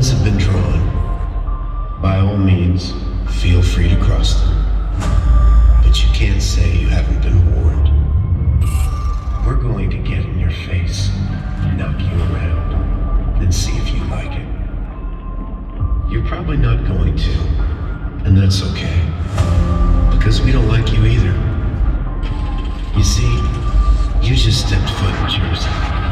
lines have been drawn. By all means, feel free to cross them. But you can't say you haven't been warned. We're going to get in your face, knock you around, and see if you like it. You're probably not going to, and that's okay. Because we don't like you either. You see, you just stepped foot in Jersey.